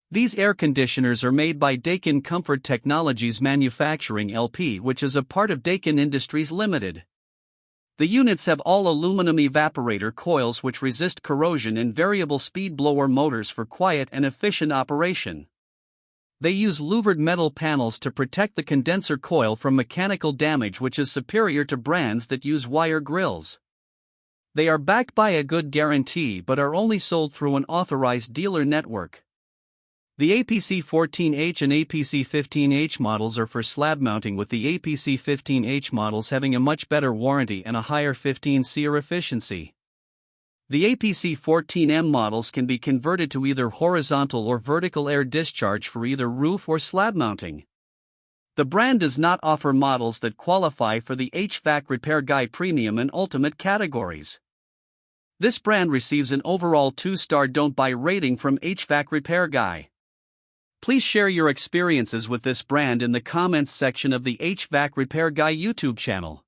These air conditioners are made by Daikin Comfort Technologies Manufacturing LP, which is a part of Daikin Industries Limited. The units have all aluminum evaporator coils which resist corrosion and variable speed blower motors for quiet and efficient operation. They use louvered metal panels to protect the condenser coil from mechanical damage, which is superior to brands that use wire grills. They are backed by a good guarantee but are only sold through an authorized dealer network. The APC-14H and APC-15H models are for slab mounting, with the APC-15H models having a much better warranty and a higher 15 SEER efficiency. The APC-14M models can be converted to either horizontal or vertical air discharge for either roof or slab mounting. The brand does not offer models that qualify for the HvacRepairGuy Premium and Ultimate categories. This brand receives an overall 2-star don't buy rating from HvacRepairGuy. Please share your experiences with this brand in the comments section of the HvacRepairGuy YouTube channel.